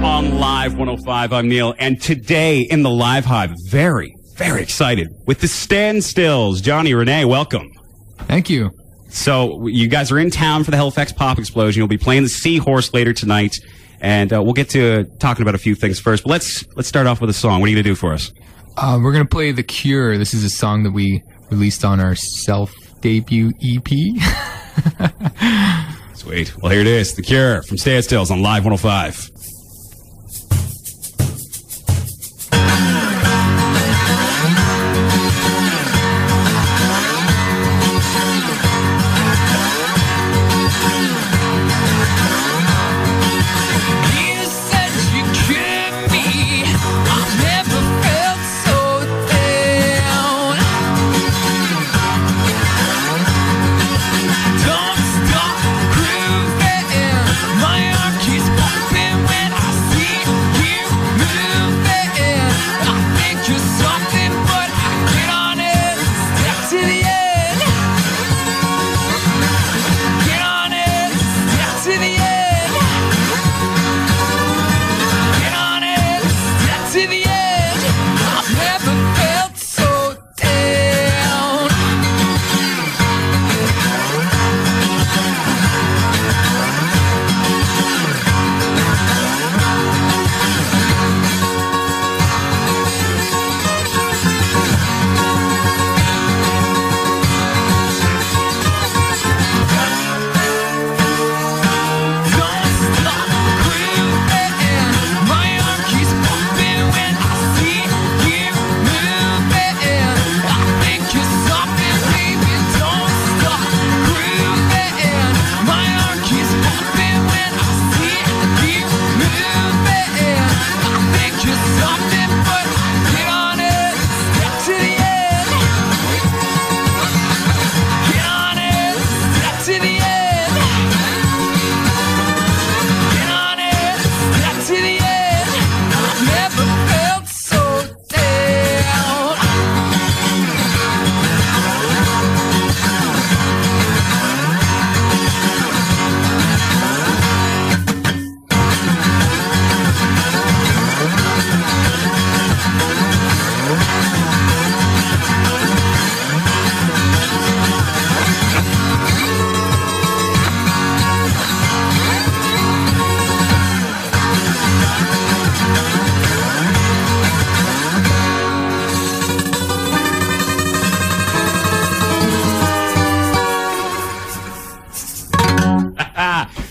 on Live 105. I'm Neil, and today in the Live Hive, very, very excited with the Standstills. Johnny, Renee, welcome. Thank you. So you guys are in town for the Halifax Pop Explosion. You'll be playing the Seahorse later tonight, and we'll get to talking about a few things first. But let's start off with a song. What are you going to do for us? We're going to play The Cure. This is a song that we released on our self-debut EP. Sweet. Well, here it is, The Cure from Standstills on Live 105.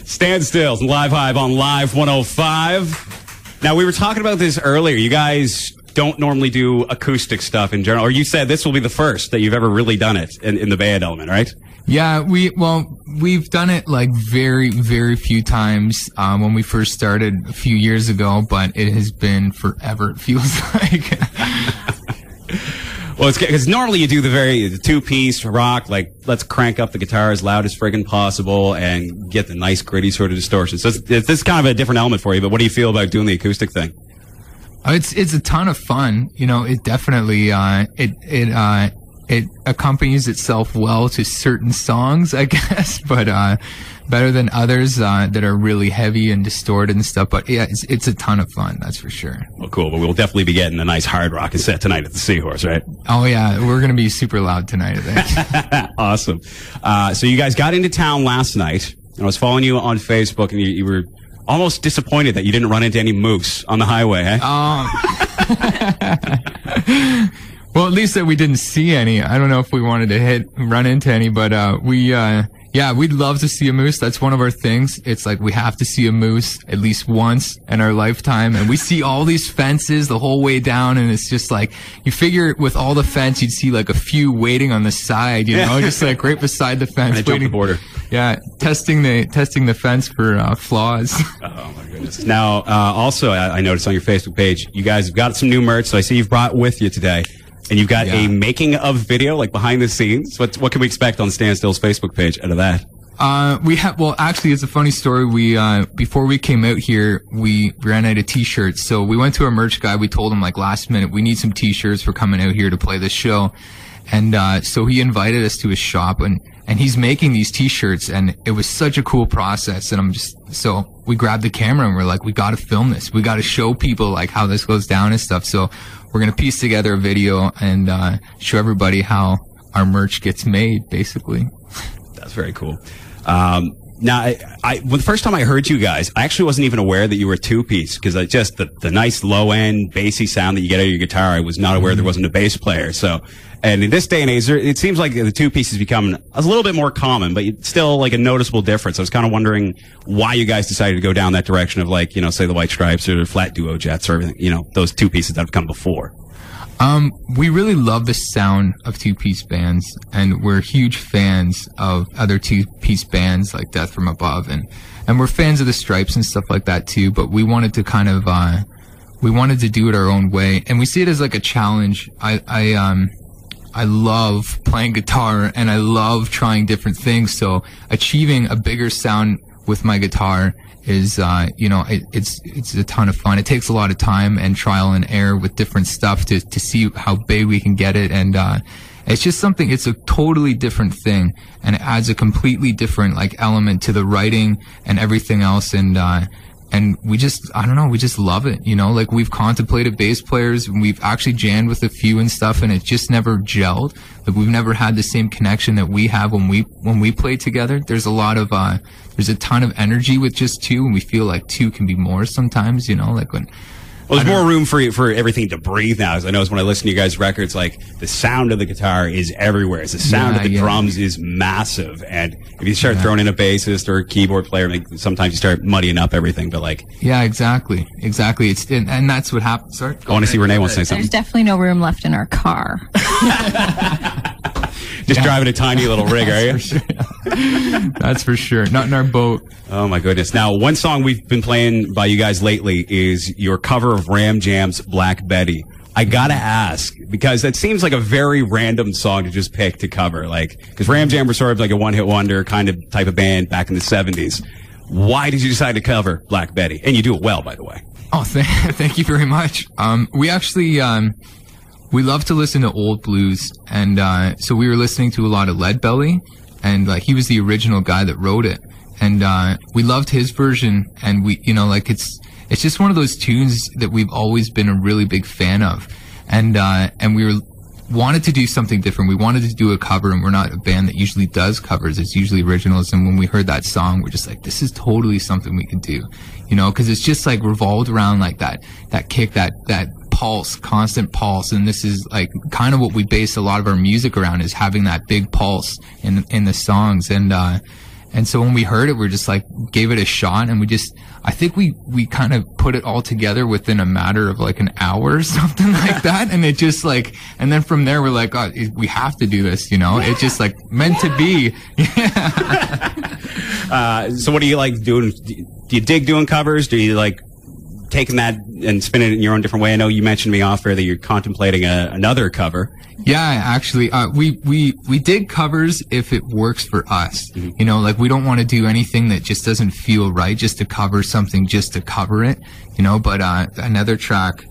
Standstills, Live Hive on Live 105. Now, we were talking about this earlier. You guys don't normally do acoustic stuff in general, or you said this will be the first that you've ever really done it in the band element, right? Yeah, we've done it like very, very few times when we first started a few years ago, but it has been forever, it feels like. Well, it's because normally you do the two-piece rock, like let's crank up the guitar as loud as friggin' possible and get the nice gritty sort of distortion. So this is kind of a different element for you, but what do you feel about doing the acoustic thing? It's a ton of fun. You know, it definitely, it accompanies itself well to certain songs, I guess, but better than others that are really heavy and distorted and stuff. But yeah, it's a ton of fun, that's for sure. Well, cool. But we'll definitely be getting a nice hard rock set tonight at the Seahorse, right? Oh yeah, we're gonna be super loud tonight, I think. Awesome. So you guys got into town last night, and I was following you on Facebook, and you were almost disappointed that you didn't run into any moose on the highway, eh? Well, at least that we didn't see any. I don't know if we wanted to run into any, but we'd love to see a moose. That's one of our things. It's like we have to see a moose at least once in our lifetime. And we see all these fences the whole way down, and it's just like, you figure with all the fence, you'd see like a few waiting on the side, you know, just like right beside the fence. And jump the border. Yeah, testing the fence for flaws. Oh my goodness. Now, also, I noticed on your Facebook page, you guys have got some new merch, so I see you've brought with you today. And you've got a making of video, like behind the scenes. What can we expect on Standstill's Facebook page out of that? Well, actually, it's a funny story. Before we came out here, we ran out of t-shirts. So we went to our merch guy. We told him like last minute, we need some t-shirts for coming out here to play this show. And, so he invited us to his shop, and and he's making these t-shirts, and it was such a cool process. And so we grabbed the camera and we're like, we got to film this. We got to show people like how this goes down and stuff. So we're going to piece together a video and show everybody how our merch gets made, basically. That's very cool. Now, when the first time I heard you guys, I actually wasn't even aware that you were a two-piece, because just the nice low-end, bassy sound that you get out of your guitar, I was not aware there wasn't a bass player. So, and in this day and age, it seems like the two-piece has become a little bit more common, but it's still like a noticeable difference. I was kind of wondering why you guys decided to go down that direction of, like, you know, say the White Stripes or the Flat Duo Jets or everything, you know, those two pieces that have come before. We really love the sound of two-piece bands, and we're huge fans of other two-piece bands like Death from Above, and we're fans of the Stripes and stuff like that too, but we wanted to kind of, we wanted to do it our own way, and we see it as like a challenge. I love playing guitar, and I love trying different things, so achieving a bigger sound with my guitar is, you know, it's a ton of fun. It takes a lot of time and trial and error with different stuff to see how big we can get it. And, it's just something, it's a totally different thing, and it adds a completely different, like, element to the writing and everything else. And we just, I don't know, we just love it, you know, like, we've contemplated bass players, and we've actually jammed with a few and stuff, and it just never gelled. Like, we've never had the same connection that we have when we play together. There's a lot of, there's a ton of energy with just two, and we feel like two can be more sometimes, you know, like when... Well, there's more room for everything to breathe now. As I notice when I listen to you guys' records, like, the sound of the guitar is everywhere. The sound of the drums is massive. And if you start throwing in a bassist or a keyboard player, like, sometimes you start muddying up everything. But, like... Yeah, exactly. It's, and that's what happens. Sorry? I want to see Renee wants to say something. There's definitely no room left in our car. Just driving a tiny little rig, are you? For sure. That's for sure. Not in our boat. Oh, my goodness. Now, one song we've been playing by you guys lately is your cover of Ram Jam's Black Betty. I gotta ask, because it seems like a very random song to just pick to cover. Like, because Ram Jam were sort of like a one-hit wonder kind of type of band back in the 70s. Why did you decide to cover Black Betty? And you do it well, by the way. Oh, thank you very much. We actually... we love to listen to old blues, and so we were listening to a lot of Leadbelly, and like, he was the original guy that wrote it, and we loved his version, and we, you know, like, it's just one of those tunes that we've always been a really big fan of, and we wanted to do something different. We wanted to do a cover, and we're not a band that usually does covers. It's usually originals, and when we heard that song, we're just like, this is totally something we could do, you know, because it's just like revolved around like that kick, that pulse, constant pulse, and this is like kind of what we base a lot of our music around, is having that big pulse in the songs. And so when we heard it, we're just like, gave it a shot, and I think we kind of put it all together within a matter of like an hour or something like that, and it just like, and then from there we're like, oh, we have to do this, you know. It's just like meant to be. So what do you like doing? Do you dig doing covers? Do you like taking that and spinning it in your own different way? I know you mentioned to me off air that you're contemplating another cover. Yeah, actually, we dig covers if it works for us. Mm-hmm. You know, like, we don't want to do anything that just doesn't feel right, just to cover something, just to cover it, you know. But another track,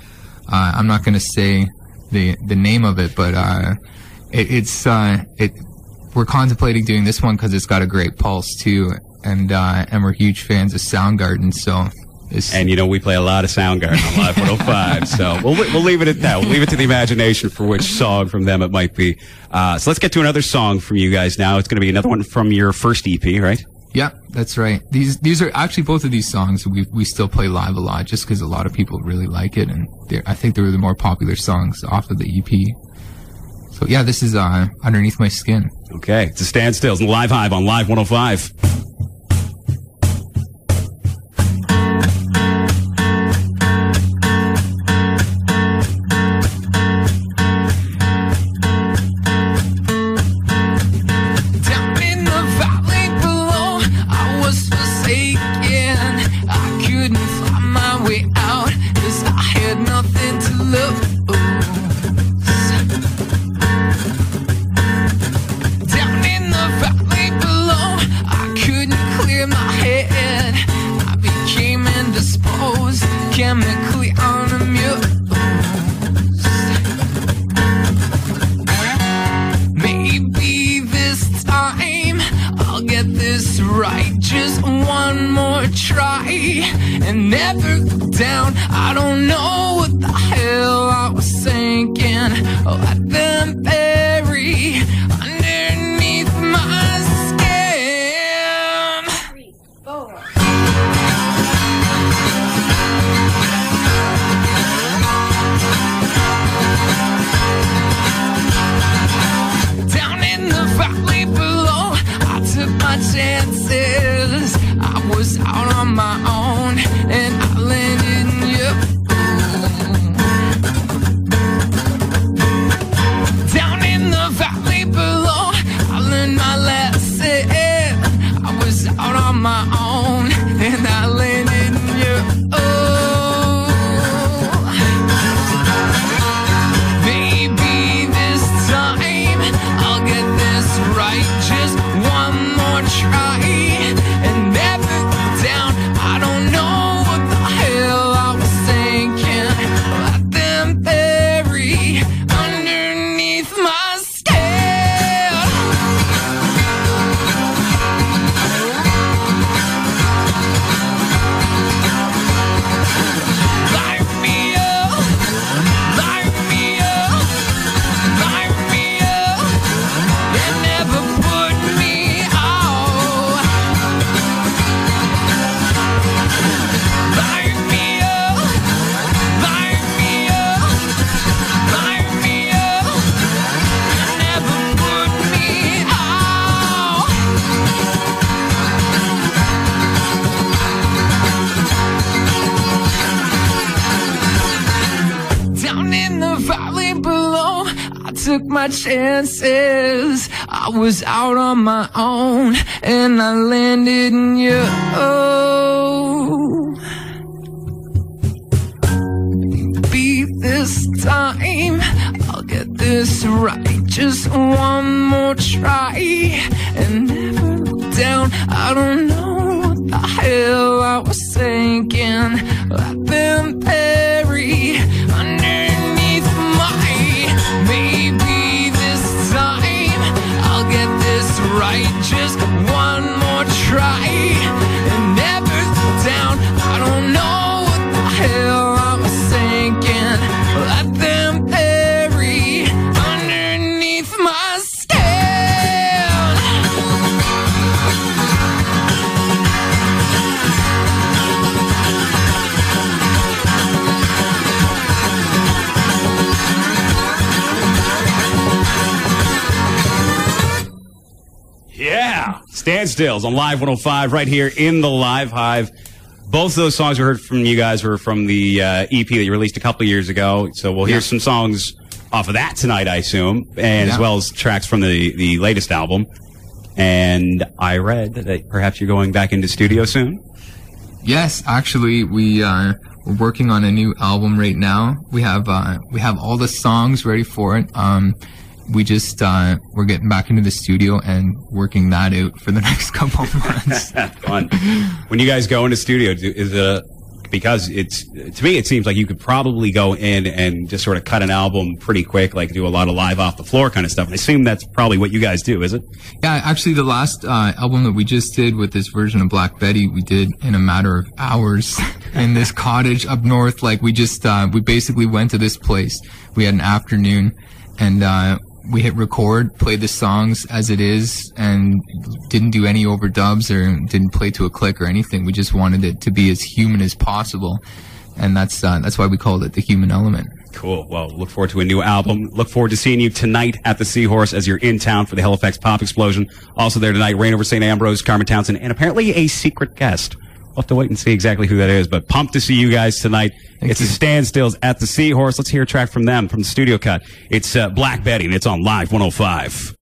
I'm not going to say the name of it, but we're contemplating doing this one because it's got a great pulse too, and we're huge fans of Soundgarden, so. And, you know, we play a lot of Soundgarden on Live 105, so we'll leave it at that. We'll leave it to the imagination for which song from them it might be. So let's get to another song from you guys now. It's going to be another one from your first EP, right? Yeah, that's right. These are actually, both of these songs we still play live a lot, just because a lot of people really like it, and I think they were the more popular songs off of the EP. So yeah, this is Underneath My Skin. Okay, it's the Standstills and Live Hive on Live 105. Chemically unamused. Maybe this time and never down. I don't know what the hell I was thinking. Let them bury underneath my skin. 3, 4. Down in the valley below, I took my chances. I was out on my own, and I landed in you. Down in the valley below, I learned my lesson. I was out on my own, and I landed in you. Maybe this time I'll get this right. Just one more try, and never down. I don't know what the hell I was thinking. Let them bury underneath my skin. Light me up, light me up, light me up, and never put me out. Light me up, light me up, light me up, and never put me out. Down in the valley below, I took my chances. I was out on my own, and I landed in you. Be this time, I'll get this right. Just one more try, and never look down. I don't know what the hell I was thinking. Let them bury underneath my. Maybe this time I'll get this right. Just one more try, and never down. I don't know what the hell I was thinking. Let them bury underneath my skin. Yeah. Standstills on Live 105 right here in the Live Hive. Both of those songs we heard from you guys were from the EP that you released a couple of years ago. So we'll hear some songs off of that tonight, I assume, and as well as tracks from the latest album. And I read that perhaps you're going back into studio soon. Yes, actually, we're working on a new album right now. We have all the songs ready for it. We just we're getting back into the studio and working that out for the next couple of months. Fun. When you guys go into studio, is it because it's, to me, it seems like you could probably go in and just sort of cut an album pretty quick, like do a lot of live off the floor kind of stuff. I assume that's probably what you guys do, is it? Yeah, actually, the last album that we just did with this version of Black Betty, we did in a matter of hours in this cottage up north. Like, we just, we basically went to this place. We had an afternoon, and we hit record, played the songs as it is, and didn't do any overdubs or didn't play to a click or anything. We just wanted it to be as human as possible, and that's why we called it The Human Element. Cool. Well, look forward to a new album. Look forward to seeing you tonight at the Seahorse as you're in town for the Halifax Pop Explosion. Also there tonight, Rain Over St. Ambrose, Carmen Townsend, and apparently a secret guest. We'll have to wait and see exactly who that is, but pumped to see you guys tonight. It's the Standstills at the Seahorse. Let's hear a track from them, from the studio cut. It's Black Betty, and it's on Live 105.